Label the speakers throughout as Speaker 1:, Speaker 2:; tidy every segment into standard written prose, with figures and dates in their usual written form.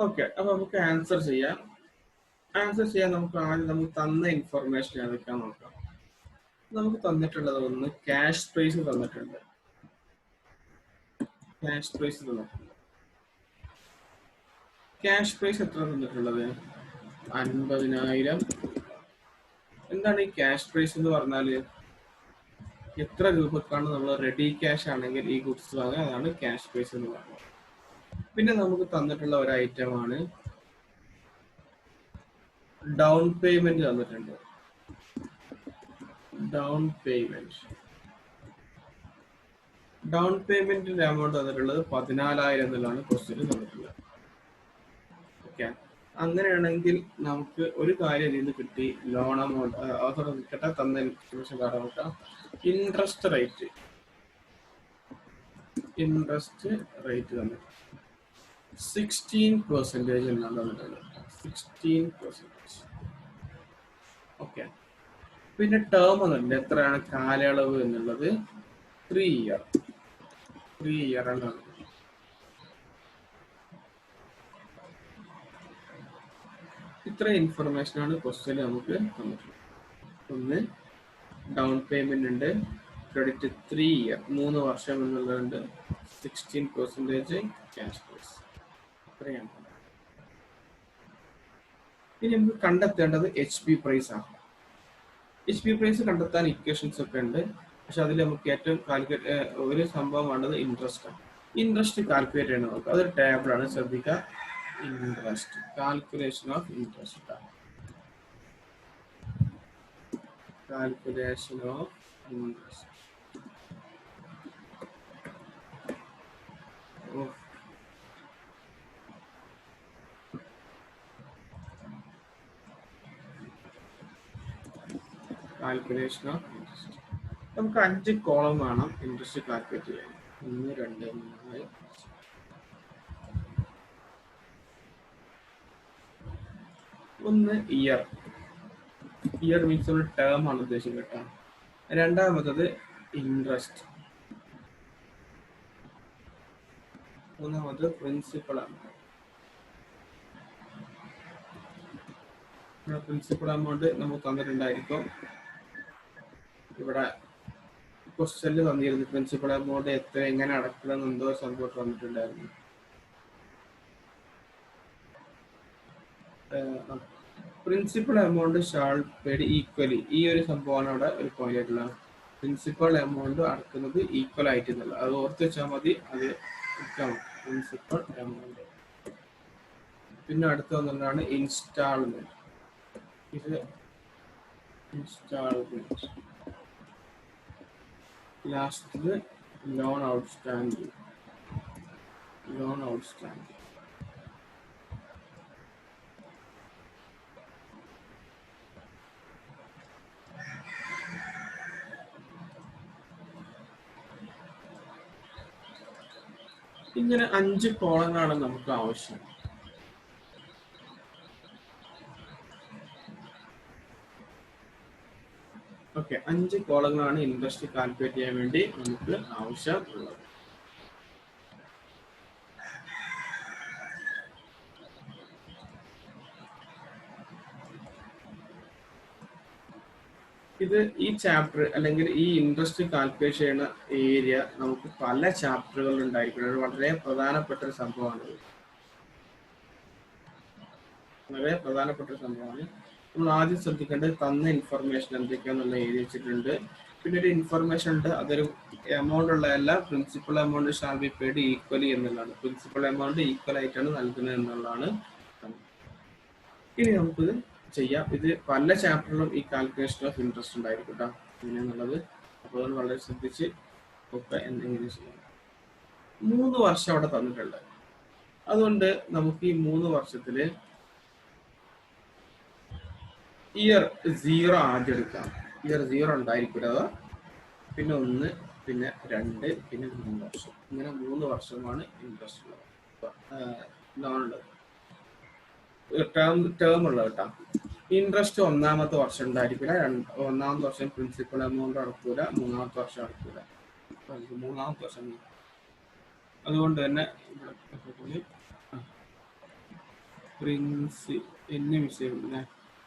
Speaker 1: Okay, അപ്പൊ നമുക്ക് answer ചെയ്യാൻ നമുക്ക് ആദ്യം നമുക്ക് തന്ന ഇൻഫർമേഷൻ ഏതൊക്കെയാന്ന് നോക്കാം. നമുക്ക് തന്നിട്ടുള്ളത് ഒന്ന് ക്യാഷ് പ്രൈസ് തന്നിട്ടുണ്ട്. ക്യാഷ് പ്രൈസ് എത്ര തന്നിട്ടുള്ളത്? 50,000. എന്താണ് ഈ ക്യാഷ് പ്രൈസ് എന്ന് പറഞ്ഞാല്? എത്ര രൂപക്കാണ് നമ്മൾ റെഡി ക്യാഷ് ആണെങ്കിൽ ഈ ഗുഡ്സ് വാങ്ങുക, അതാണ് ക്യാഷ് പ്രൈസ് എന്ന് പറയുന്നത്. പിന്നെ നമുക്ക് തന്നിട്ടുള്ള ഒരു ഐറ്റമാണ് ഡൗൺ പേയ്മെന്റ് തന്നിട്ടുണ്ട്. ഡൗൺ പേയ്മെന്റിന്റെ എമൗണ്ട് തന്നിട്ടുള്ളത് 14,000 എന്നുള്ളതാണ് ക്വസ്റ്റ്യൻ തന്നിട്ടുള്ളത്. ഓക്കെ, അങ്ങനെയാണെങ്കിൽ നമുക്ക് ഒരു കാര്യം ഇതിൽ നിന്ന് കിട്ടി. ലോൺ എമൗണ്ട് അതോടെ നിൽക്കട്ടെ, തന്ന ഇൻഫർമേഷൻ കാരണം നോക്കാം. ഇൻട്രസ്റ്റ് റേറ്റ് തന്നിട്ടുണ്ട് 16% എന്നാണ് തന്നിട്ടുള്ളത്. 16%. ഓക്കെ, പിന്നെ ടേം എന്നുണ്ട്, എത്രയാണ് കാലയളവ് എന്നുള്ളത്? 3 ഇയർ. 3 ഇയർ എന്നാണ്. ഇത്ര ഇൻഫർമേഷൻ ആണ് ക്വസ്റ്റ്യൻ നമുക്ക് തന്നിട്ടുള്ളത്. ഒന്ന്, ഡൗൺ പേയ്മെന്റ് ഉണ്ട്, ക്രെഡിറ്റ് 3 ഇയർ 3 വർഷം എന്നുള്ളതുണ്ട്, 16% ക്യാഷ് പ്രൈസ്. ഇത്രയാണ്. ഇനി നമുക്ക് കണ്ടെത്തേണ്ടത് HP പ്രൈസ് ആണ്. HP പ്രൈസ് കണ്ടെത്താൻ ഇക്വേഷൻസ് ഒക്കെ ഉണ്ട്, പക്ഷെ അതിൽ നമുക്ക് ഏറ്റവും ഒരു സംഭവം വേണ്ടത് ഇൻട്രസ്റ്റ് ആണ്. ഇൻട്രസ്റ്റ് കാൽക്കുലേറ്റ് ചെയ്യണം നമുക്ക്. അതൊരു ടേബിൾ ആണ്, ശ്രദ്ധിക്കുക. Interest, calculation of interest. Calculation of interest. Calculation of interest. നമുക്ക് 5 കോളം വേണം ഇൻട്രസ്റ്റ് കാൽക്കുലേറ്റ് ചെയ്യാൻ. 1, 2, 3. ഒന്ന് ഇയർ മീൻസ് ഒരു ടേം ആണ് ഉദ്ദേശിക്കുന്നത് കേട്ടോ. രണ്ടാമത്തത് ഇൻട്രസ്റ്റ്. മൂന്നാമത് പ്രിൻസിപ്പൽ ആണ്. പ്രിൻസിപ്പൽ എമൗണ്ട് നമുക്ക് തന്നിട്ടുണ്ടായിരിക്കും. ഇവിടെ ക്വസ്റ്റ്യനിൽ തന്നിരുന്നു പ്രിൻസിപ്പൽ എമൗണ്ട് എങ്ങനെ അടക്കണം എന്തോ സംഭവം തന്നിട്ടുണ്ടായിരുന്നു. Principal amount shall paid equally, ഈ ഒരു സംഭവമാണ് അവിടെ ഒരു പോയിന്റ് ആയിട്ടുള്ളത്. പ്രിൻസിപ്പൽ എമൗണ്ട് അടക്കുന്നത് ഈക്വൽ ആയിട്ടില്ല, അത് ഓർത്ത് വെച്ചാൽ മതി. അത് പ്രിൻസിപ്പൽ എമൗണ്ട്. പിന്നെ അടുത്ത ഒന്നാണ് ഇൻസ്റ്റാൾമെന്റ്. ഇത് ഇൻസ്റ്റാൾമെന്റ്. Last loan outstanding. ഇങ്ങനെ 5 കോളങ്ങളാണ് നമുക്ക് ആവശ്യം. ഓക്കെ, 5 കോളങ്ങളാണ് ഇൻട്രസ്റ്റ് കാൽക്കുലേറ്റ് ചെയ്യാൻ വേണ്ടി നമുക്ക് ആവശ്യമുള്ളത്. ഇത് ഈ ചാപ്റ്റർ അല്ലെങ്കിൽ ഈ ഇൻട്രസ്റ്റ് കാൽക്കുലേറ്റ് ചെയ്യുന്ന ഏരിയ നമുക്ക് പല ചാപ്റ്ററുകളിൽ ഉണ്ടായിരിക്കുന്നത് വളരെ പ്രധാനപ്പെട്ട ഒരു സംഭവമാണ്. നമ്മൾ ആദ്യം ശ്രദ്ധിക്കേണ്ടത് തന്ന ഇൻഫർമേഷൻ എന്തൊക്കെയാന്നുള്ള എഴുതി വെച്ചിട്ടുണ്ട്. പിന്നെ ഒരു ഇൻഫർമേഷൻ ഉണ്ട്, അതൊരു എമൗണ്ട് ഉള്ളതല്ല. Principal amount shall be paid equally എന്നുള്ളതാണ്. പ്രിൻസിപ്പൽ എമൗണ്ട് ഈക്വൽ ആയിട്ടാണ് നൽകുന്നത് എന്നുള്ളതാണ്. ഇനി നമുക്ക് ചെയ്യാം. ഇത് പല ചാപ്റ്ററിലും ഈ കാൽക്കുലേഷൻ ഓഫ് ഇൻട്രസ്റ്റ് ഉണ്ടായിരിക്കും കേട്ടോ, എന്നുള്ളത്. അപ്പോൾ അത് വളരെ ശ്രദ്ധിച്ച് ഒക്കെ എന്തെങ്കിലും ചെയ്യാം. 3 വർഷം അവിടെ തന്നിട്ടുണ്ട്. അതുകൊണ്ട് നമുക്ക് ഈ 3 വർഷത്തില് ഇയർ 0 ആദ്യം എടുക്കാം. ഇയർ 0 ഉണ്ടായിരിക്കില്ല, പിന്നെ 1, പിന്നെ 2, പിന്നെ 3 വർഷം. ഇങ്ങനെ 3 വർഷമാണ് ഇൻട്രസ്റ്റ് ഉള്ളത്, ലോൺ ഉള്ളത്, ടേം ഉള്ളത് കേട്ടോ. ഇൻട്രസ്റ്റ് 1ാമത്തെ വർഷം ഉണ്ടായിരിക്കില്ല. 1ാമത്തെ വർഷം പ്രിൻസിപ്പൽ എമൗണ്ട് അടക്കൂല, 3ാമത്തെ വർഷം അടക്കൂല, 3ാമത്തെ വർഷം. അതുകൊണ്ട് തന്നെ എന്നെ വിഷയം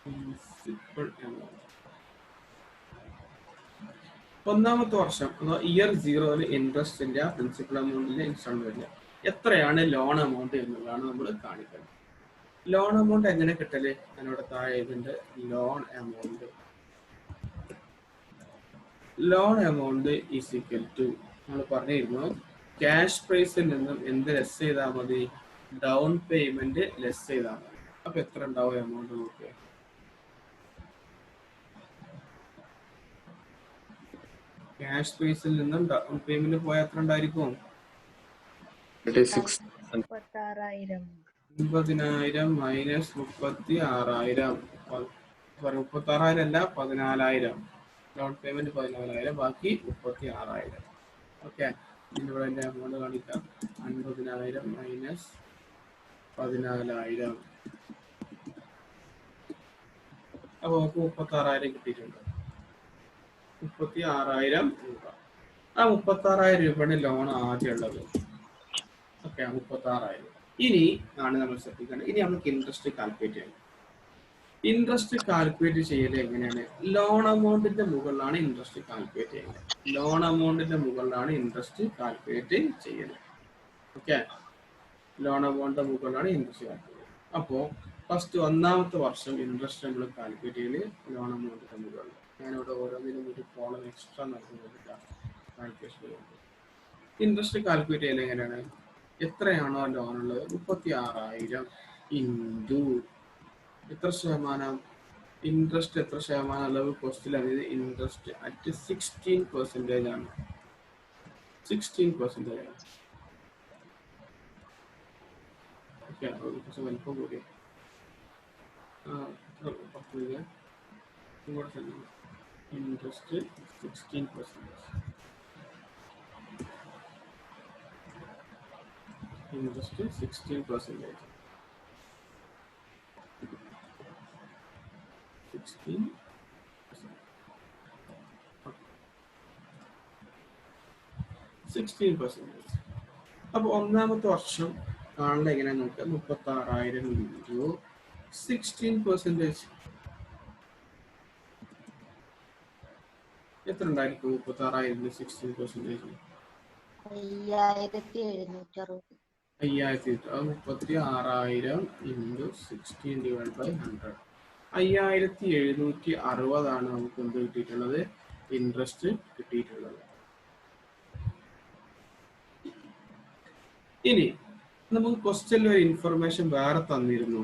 Speaker 1: പ്രിൻസിപ്പൽ എമൗണ്ട് ഒന്നാമത്തെ വർഷം ഇയർ 0 ഇൻട്രസ്റ്റിന്റെ പ്രിൻസിപ്പൽ എമൗണ്ടിന്റെ ഇൻസ്റ്റാൾമെന്റ് വരില്ല. എത്രയാണ് ലോൺ എമൗണ്ട് എന്നുള്ളതാണ് നമ്മൾ കാണിക്കുന്നത്. ലോൺ എമൗണ്ട് എങ്ങനെ കിട്ടല്? അതിനോട് താഴെ ഇതിന്റെ loan amount is equal to നമ്മൾ പറഞ്ഞിരുന്നു ക്യാഷ് പ്രൈസിൽ നിന്നും എന്ത് ലെസ് ചെയ്താൽ മതി? ഡൗൺ പേയ്മെന്റ് ലെസ് ചെയ്താൽ മതി. അപ്പൊ എത്ര ഉണ്ടാവും എമൗണ്ട് നോക്കുക? ക്യാഷ് പ്രൈസിൽ നിന്നും ഡൗൺ പേയ്മെന്റ് പോയാൽ എത്ര ഉണ്ടായിരിക്കും? 50,000 മൈനസ് 36,000. 36,000 അല്ല, 14,000. ഡൗൺ പേയ്മെന്റ് 14,000, ബാക്കി 36,000. ഓക്കെ, ഇവിടെ എന്റെ എമൗണ്ട് കാണിക്കാം. 50,000 മൈനസ് 14,000. അപ്പൊ നമുക്ക് 36,000 കിട്ടിയിട്ടുണ്ട്. 36,000 രൂപ. ആ 36,000 രൂപയുടെ ലോൺ ആദ്യം ഉള്ളത്. ഓക്കെ, 36,000. ഇനി ആണ് നമ്മൾ ശ്രദ്ധിക്കേണ്ടത്. ഇനി നമുക്ക് ഇൻട്രസ്റ്റ് കാൽക്കുലേറ്റ് ചെയ്യണം. ഇൻട്രസ്റ്റ് കാൽക്കുലേറ്റ് ചെയ്യല് എങ്ങനെയാണ്? ലോൺ എമൗണ്ടിന്റെ മുകളിലാണ് ഇൻട്രസ്റ്റ് കാൽക്കുലേറ്റ് ചെയ്യുന്നത്. ലോൺ എമൗണ്ടിന്റെ മുകളിലാണ് ഇൻട്രസ്റ്റ് കാൽക്കുലേറ്റ് ചെയ്യുന്നത്. ഓക്കെ, ലോൺ എമൗണ്ടിന്റെ മുകളിലാണ് ഇൻട്രസ്റ്റ് കാൽക്കുലേറ്റ് ചെയ്യുന്നത്. അപ്പോൾ ഫസ്റ്റ് ഒന്നാമത്തെ വർഷം ഇൻട്രസ്റ്റ് നമ്മൾ കാൽക്കുലേറ്റ് ചെയ്യല് ലോൺ എമൗണ്ടിന്റെ മുകളിൽ. ഞാനിവിടെ ഓരോന്നിനും ഒരു കോളം എക്സ്ട്രാ നൽകുന്നത് കാൽക്കുലേഷൻ ചെയ്യുന്നത്. ഇൻട്രസ്റ്റ് കാൽക്കുലേറ്റ് ചെയ്യൽ എങ്ങനെയാണ്? എത്രയാണോ ലോൺ ഉള്ളത് 36,000 ഇൻറ്റു എത്ര ശതമാനം ഇൻട്രസ്റ്റ്, എത്ര ശതമാനം അളവ് ക്വസ്റ്റിൽ അറിയത്? ഇൻട്രസ്റ്റ് അറ്റ് 16% ആണ്. 16% ആണ്. ഓക്കെ, കുറച്ച് വലിപ്പം കൂടി ഇൻട്രസ്റ്റ് 16%. ഇൻട്രസ്റ്റ് 16%. 16%. അപ്പൊ ഒന്നാമത്തെ വർഷം കാണുന്നത് എങ്ങനെ നോക്കുക? 36,000 ഇൻറ്റു 16%. എത്ര ഉണ്ടായിരിക്കും? 36,000 16%. 5,760. അത് 36,000 ഇൻറ്റു 16 ഡിവൈഡ് ബൈ 100. 5,760 നമുക്ക് എന്ത് കിട്ടിയിട്ടുള്ളത്? ഇൻട്രസ്റ്റ് കിട്ടിയിട്ടുള്ളത്. ഇനി നമുക്ക് ക്വസ്റ്റ്യനിൽ ഒരു ഇൻഫർമേഷൻ വേറെ തന്നിരുന്നു.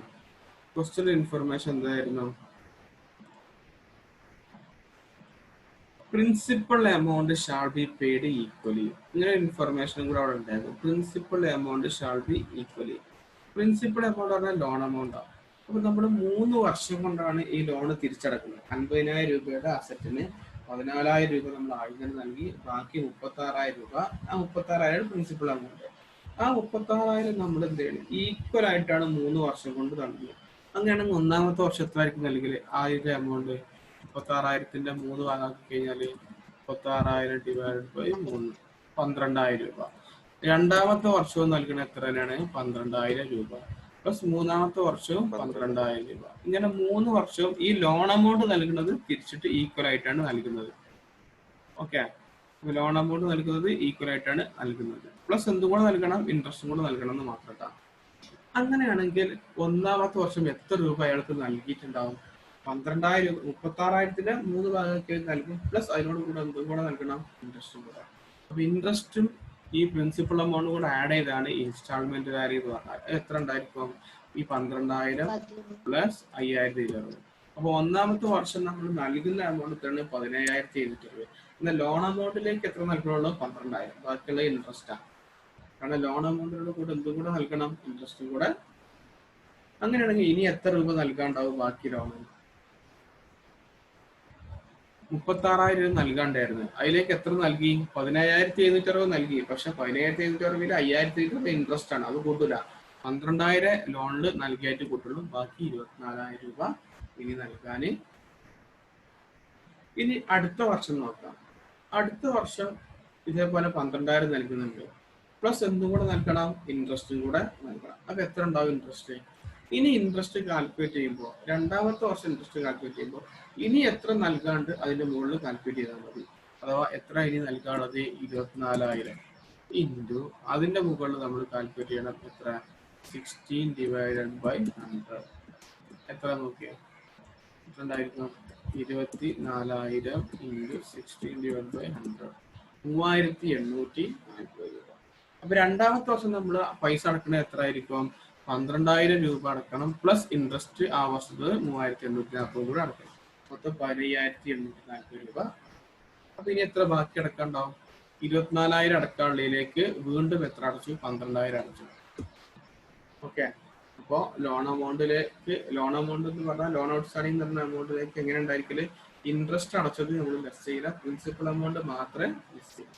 Speaker 1: ക്വസ്റ്റ്യനിൽ ഇൻഫർമേഷൻ എന്തായിരുന്നു? Principal amount shall be paid equally. ഇങ്ങനെ ഇൻഫർമേഷനും കൂടെ അവിടെ ഉണ്ടായിരുന്നു. Principal amount shall be equally. Principal amount പറഞ്ഞാൽ ലോൺ എമൗണ്ടാണ്. അപ്പൊ നമ്മൾ 3 വർഷം കൊണ്ടാണ് ഈ ലോണ് തിരിച്ചടക്കുന്നത്. 50,000 രൂപയുടെ അസറ്റിന് 14,000 രൂപ നമ്മൾ ആദ്യം നൽകി, ബാക്കി 36,000 രൂപ. ആ 36,000 പ്രിൻസിപ്പൽ എമൗണ്ട്. ആ 36,000 നമ്മൾ എന്ത് ചെയ്യണം? ഈക്വൽ ആയിട്ടാണ് 3 വർഷം കൊണ്ട് നൽകുന്നത്. അങ്ങനെയാണെങ്കിൽ ഒന്നാമത്തെ വർഷം എത്ര ആയിരിക്കും നൽകല്? ആദ്യത്തെ എമൗണ്ട് 36,000ന്റെ 3 ഭാഗമാക്കി കഴിഞ്ഞാല് 36,000 ഡിവൈഡ് ബൈ 3 12,000 രൂപ. രണ്ടാമത്തെ വർഷവും നൽകുന്ന എത്ര തന്നെയാണ്? 12,000 രൂപ. പ്ലസ് മൂന്നാമത്തെ വർഷവും 12,000 രൂപ. ഇങ്ങനെ 3 വർഷവും ഈ ലോൺ എമൗണ്ട് നൽകുന്നത് തിരിച്ചിട്ട് ഈക്വൽ ആയിട്ടാണ് നൽകുന്നത്. ഓക്കെ, ലോൺ എമൗണ്ട് നൽകുന്നത് ഈക്വൽ ആയിട്ടാണ് നൽകുന്നത്. പ്ലസ് എന്തും കൂടെ നൽകണം? ഇൻട്രസ്റ്റും കൂടെ നൽകണം എന്ന് മാത്രം. അങ്ങനെയാണെങ്കിൽ ഒന്നാമത്തെ വർഷം എത്ര രൂപ അയാൾക്ക് നൽകിയിട്ടുണ്ടാവും? 12,000 രൂപ. 36,000ന്റെ 3 ഭാഗമൊക്കെ നൽകും. പ്ലസ് അതിനോട് കൂടെ എന്തും കൂടെ നൽകണം? ഇൻട്രസ്റ്റും കൂടെ. അപ്പൊ ഇൻട്രസ്റ്റും ഈ പ്രിൻസിപ്പൽ എമൗണ്ട് കൂടെ ആഡ് ചെയ്താണ് ഇൻസ്റ്റാൾമെന്റ് വാല്യൂ എന്ന് പറഞ്ഞാൽ എത്ര ഉണ്ടായിരിക്കും? ഈ 12,000 പ്ലസ് 5,760. അപ്പൊ ഒന്നാമത്തെ വർഷം നമ്മൾ നൽകുന്ന എമൗണ്ട് എത്രയാണ്? 17,760. എന്നാൽ ലോൺ എമൗണ്ടിലേക്ക് എത്ര നൽകണുള്ളൂ? 12,000. ബാക്കിയുള്ള ഇൻട്രസ്റ്റാണ്. കാരണം ലോൺ എമൗണ്ടിനോട് കൂടെ എന്തും കൂടെ നൽകണം? ഇൻട്രസ്റ്റും കൂടെ. അങ്ങനെയാണെങ്കിൽ ഇനി എത്ര രൂപ നൽകാണ്ടാവും ബാക്കി ലോണ്? 36,000 രൂപ നൽകാണ്ടായിരുന്നു. അതിലേക്ക് എത്ര നൽകി? 17,760 നൽകി. പക്ഷെ 17,760 5,760 ഇൻട്രസ്റ്റ് ആണ്, അത് കൂട്ടില്ല. 12,000 ലോണില് നൽകിയായിട്ട് കൂട്ടുള്ളൂ. ബാക്കി 24,000 രൂപ ഇനി നൽകാന്. ഇനി അടുത്ത വർഷം നോക്കാം. അടുത്ത വർഷം ഇതേപോലെ 12,000 നൽകുന്നുണ്ട്. പ്ലസ് എന്തും കൂടെ നൽകണം? ഇൻട്രസ്റ്റും കൂടെ നൽകണം. അപ്പൊ എത്ര ഉണ്ടാവും ഇൻട്രസ്റ്റ്? ഇനി ഇൻട്രസ്റ്റ് കാൽക്കുലേറ്റ് ചെയ്യുമ്പോൾ രണ്ടാമത്തെ വർഷം ഇൻട്രസ്റ്റ് കാൽക്കുലേറ്റ് ചെയ്യുമ്പോൾ ഇനി എത്ര നൽകാണ്ട് അതിന്റെ മുകളിൽ കാൽക്കുലേറ്റ് ചെയ്താൽ മതി. അഥവാ എത്ര ഇനി നൽകാനുള്ളത് 24,000 ഇൻറ്റു അതിന്റെ മുകളിൽ നമ്മൾ കാൽക്കുലേറ്റ് ചെയ്യണം എത്ര 16/100 എത്ര നോക്കിയോ എത്ര ഉണ്ടായിരിക്കും 24,000 ഇൻറ്റു 16/100 3,840 രൂപ. അപ്പൊ രണ്ടാമത്തെ വർഷം നമ്മൾ പൈസ അടക്കുന്നത് എത്ര ആയിരിക്കും 12,000 രൂപ അടക്കണം പ്ലസ് ഇൻട്രസ്റ്റ് ആ വർഷത്ത് 3,840 കൂടെ അടക്കണം. മൊത്തം 15,840 രൂപ. അപ്പൊ ഇനി എത്ര ബാക്കി അടക്കാണ്ടാവും 24,000 അടക്കാനുള്ളതിലേക്ക് വീണ്ടും എത്ര അടച്ചു 12,000 അടച്ചു. ഓക്കെ, അപ്പോൾ ലോൺ എമൗണ്ട് എന്ന് പറഞ്ഞാൽ ലോൺ ഔട്ട്സ്റ്റാൻഡിംഗ് എന്ന് പറഞ്ഞ എമൗണ്ടിലേക്ക് എങ്ങനെ ഉണ്ടായിരിക്കല് ഇൻട്രസ്റ്റ് അടച്ചത് നമ്മൾ ലെസ് ചെയ്യില്ല, പ്രിൻസിപ്പൽ എമൗണ്ട് മാത്രമേ ലെസ് ചെയ്യൂ.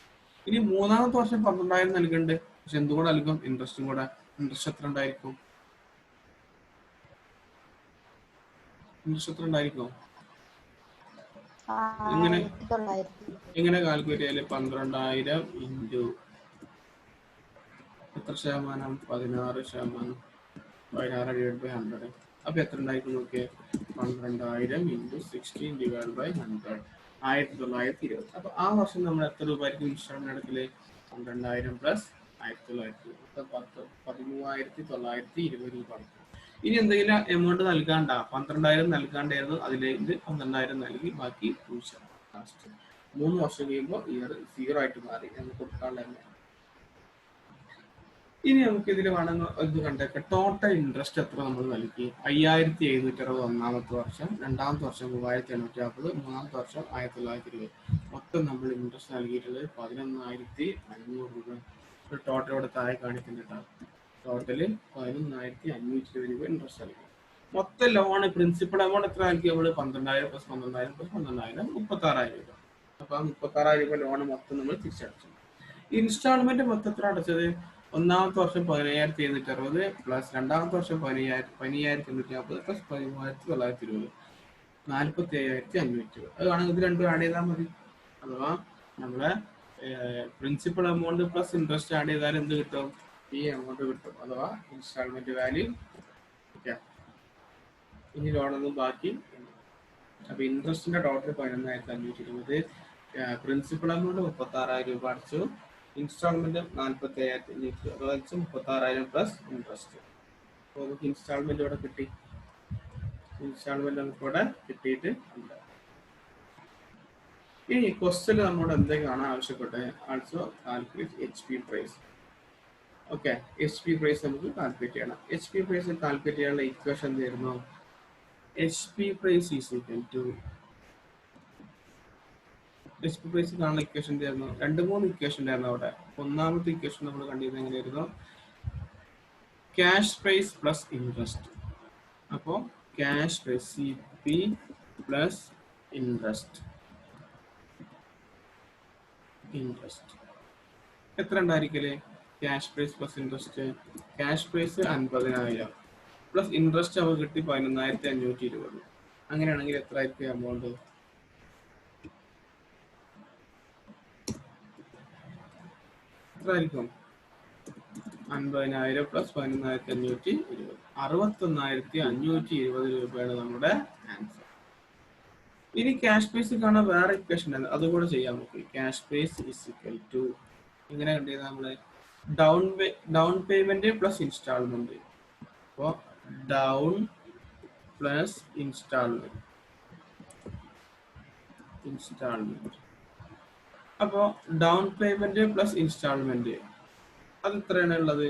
Speaker 1: ഇനി മൂന്നാമത്തെ വർഷം 12,000 നൽകുന്നുണ്ട്, പക്ഷെ എന്തുകൂടെ നൽകും ഇൻട്രസ്റ്റും കൂടെ. ഇൻട്രസ്റ്റ് എത്ര ഉണ്ടായിരിക്കും എങ്ങനെ കാൽക്കുലേറ്റ് ചെയ്യാല് 12,000 ഇൻറ്റു എത്ര ശതമാനം 16%, 16/100. അപ്പൊ എത്ര ഉണ്ടായിരിക്കും നോക്കിയേ 12,000 ഇൻറ്റു 16/100 1920. അപ്പൊ ആ വർഷം നമ്മൾ എത്ര രൂപ ആയിരിക്കും ഇൻസ്റ്റാൾമെന്റ് എടുക്കല് 12,000 പ്ലസ് 1920 13,920 രൂപ അടക്കും. ഇനി എന്തെങ്കിലും എമൗണ്ട് നൽകാണ്ട 12,000 നൽകാണ്ടായിരുന്നു, അതിലേക്ക് 12,000 നൽകി, ബാക്കി 0. ലാസ്റ്റ് 3 വർഷം കഴിയുമ്പോൾ ഇയർ 0 ആയിട്ട് മാറി നമുക്ക് കൊടുക്കാനുള്ള. ഇനി നമുക്ക് ഇതിൽ വേണമെന്ന് ഇത് കണ്ടേക്കാം ടോട്ടൽ ഇൻട്രസ്റ്റ് എത്ര നമ്മൾ നൽകി 5,760 ഒന്നാമത്തെ വർഷം, രണ്ടാമത്തെ വർഷം 3,840, മൂന്നാമത്തെ വർഷം 1,920. മൊത്തം നമ്മൾ ഇൻട്രസ്റ്റ് നൽകിയിട്ടുള്ളത് 11,500 രൂപ. ടോട്ടൽ ഇവിടെ താഴെ കാണിക്കുന്നുണ്ടാവും. ടോട്ടല് 11,520 രൂപ ഇൻട്രസ്റ്റ് നൽകി. മൊത്തം ലോണ് പ്രിൻസിപ്പൽ എമൗണ്ട് എത്ര നൽകി നമ്മൾ 12,000 പ്ലസ് 12,000 പ്ലസ് 12,000 36,000 രൂപ. അപ്പൊ ആ 36,000 രൂപ ലോണ് മൊത്തം നമ്മൾ തിരിച്ചടച്ചു. ഇൻസ്റ്റാൾമെന്റ് മൊത്തം എത്ര അടച്ചത് ഒന്നാമത്തെ വർഷം 15,760 പ്ലസ് രണ്ടാമത്തെ വർഷം 15,840 പ്ലസ് 13,920 47,500. അത് വേണമെങ്കിൽ ഇത് രണ്ടും ആഡ് ചെയ്താൽ മതി. അഥവാ നമ്മളെ principal amount plus interest add ചെയ്താൽ എന്ത് കിട്ടും ഈ എമൗണ്ട് കിട്ടും, അഥവാ ഇൻസ്റ്റാൾമെന്റ് വാല്യൂ. ഇനി ലോണൊന്നും ബാക്കി. അപ്പൊ ഇൻട്രസ്റ്റിന്റെ ടോട്ടൽ 11,520, പ്രിൻസിപ്പൽ എമൗണ്ട് 36,000 രൂപ അടച്ചു, ഇൻസ്റ്റാൾമെന്റ് 47,500, അതായത് 36,000 പ്ലസ് ഇൻട്രസ്റ്റ്. അപ്പോൾ നമുക്ക് ഇൻസ്റ്റാൾമെന്റ് ഇവിടെ കിട്ടി. ഇൻസ്റ്റാൾമെന്റ് നമുക്ക് ഇവിടെ കിട്ടിയിട്ട് ഉണ്ട്. ഇനി ക്വസ്റ്റ്യൻ നമ്മോട് എന്തൊക്കെയാണ് ആവശ്യപ്പെട്ടത് also calculate HP price. Okay, HP price നമുക്ക് കാൽക്കുലേറ്റ് ചെയ്യണം. HP പ്രൈസ് കാൽക്കുലേറ്റ് ചെയ്യാനുള്ള ഇക്വേഷൻ എന്തായിരുന്നു HP price is equal to HP price കാണുന്ന ഇക്വേഷൻ എന്തായിരുന്നു 2-3 ഇക്വേഷൻ ഉണ്ടായിരുന്നു അവിടെ. ഒന്നാമത്തെ ഇക്വേഷൻ നമ്മൾ കണ്ടിരുന്നത് എങ്ങനെയായിരുന്നു ക്യാഷ് പ്രൈസ് പ്ലസ് ഇൻട്രസ്റ്റ്. അപ്പോൾ cash price CP plus interest എത്ര ഉണ്ടായിരിക്കല് cash price plus interest. Cash price 50,000 plus interest അവ കിട്ടി 11,520. അങ്ങനെയാണെങ്കിൽ എത്ര ആയിരിക്കും എമൗണ്ട് എത്ര ആയിരിക്കും 50,000 പ്ലസ് 11,520 61,520 രൂപയാണ് നമ്മുടെ ആൻസർ. ഇനി ക്യാഷ് പ്രൈസ് കാണാൻ വേറെ ഇക്വേഷൻ ആണ്, അതുകൂടെ ചെയ്യാൻ നോക്കി. Cash price is equal to എങ്ങനെ കണ്ടത് നമ്മള് ഡൗൺ പേയ്മെന്റ് പ്ലസ് ഇൻസ്റ്റാൾമെന്റ്. അപ്പോൾ ഡൗൺ പ്ലസ് ഇൻസ്റ്റാൾമെന്റ്. അപ്പോൾ ഡൗൺ പേയ്മെന്റ് പ്ലസ് ഇൻസ്റ്റാൾമെന്റ് അത് എത്രയാണ് ഉള്ളത്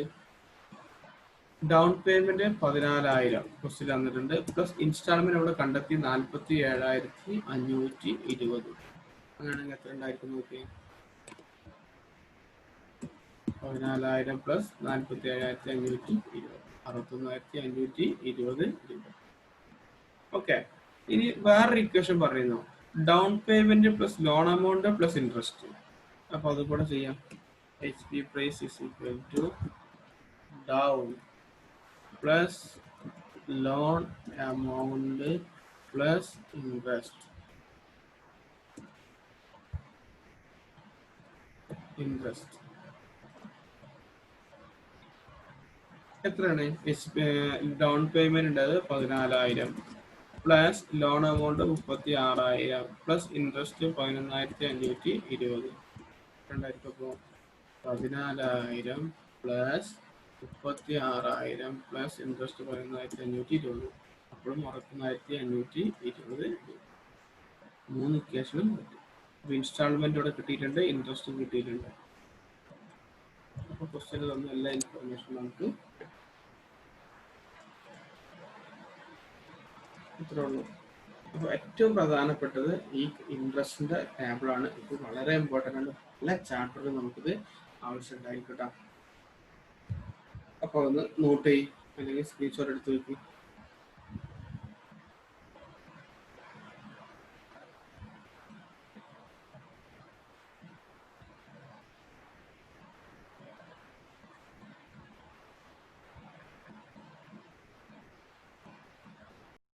Speaker 1: ഡൗൺ പേയ്മെന്റ് 14,000 ക്വസ്റ്റ്യൻ തന്നിട്ടുണ്ട്, പ്ലസ് ഇൻസ്റ്റാൾമെന്റ് അവിടെ കണ്ടെത്തി 47,520. അങ്ങനെയാണെങ്കിൽ എത്ര ഉണ്ടായിരിക്കും നോക്കി 14,000 പ്ലസ് 47,520 61,520 രൂപ. ഓക്കെ, ഇനി വേറൊരു ഇക്വേഷൻ പറയുന്നു down payment plus loan amount plus interest. അപ്പൊ അത് കൂടെ ചെയ്യാം. HP price is equal to down plus loan amount plus interest. എത്രയാണ് ഡൗൺ പേയ്മെന്റ് ഉണ്ടത് 14,000 plus loan amount 36,000 plus interest 11,520. രണ്ടായിരത്തി 14,000 പ്ലസ് 36,000 പ്ലസ് ഇൻട്രസ്റ്റ് 11,520, അപ്പോഴും 11,520. 3 ഇക്വേഷനും കിട്ടി. അപ്പൊ ഇൻസ്റ്റാൾമെന്റ് ഇവിടെ കിട്ടിയിട്ടുണ്ട്, ഇൻട്രസ്റ്റ് കിട്ടിയിട്ടുണ്ട്. അപ്പൊ ക്വസ്റ്റ്യൻ തന്ന എല്ലാ ഇൻഫർമേഷനും നമുക്ക് ഇത്രേ ഉള്ളൂ. അപ്പോൾ ഏറ്റവും പ്രധാനപ്പെട്ടത് ഈ ഇൻട്രസ്റ്റിന്റെ ടേബിളാണ്. ഇത് വളരെ ഇമ്പോർട്ടൻ്റ് ആണ്. എല്ലാ ചാപ്റ്ററിലും നമുക്കിത് ആവശ്യമുണ്ടായിരിക്കട്ടെ. അപ്പോൾ ഒന്ന് നോട്ട് ചെയ്യും അല്ലെങ്കിൽ സ്ക്രീൻഷോട്ട് എടുത്ത് വയ്ക്കും.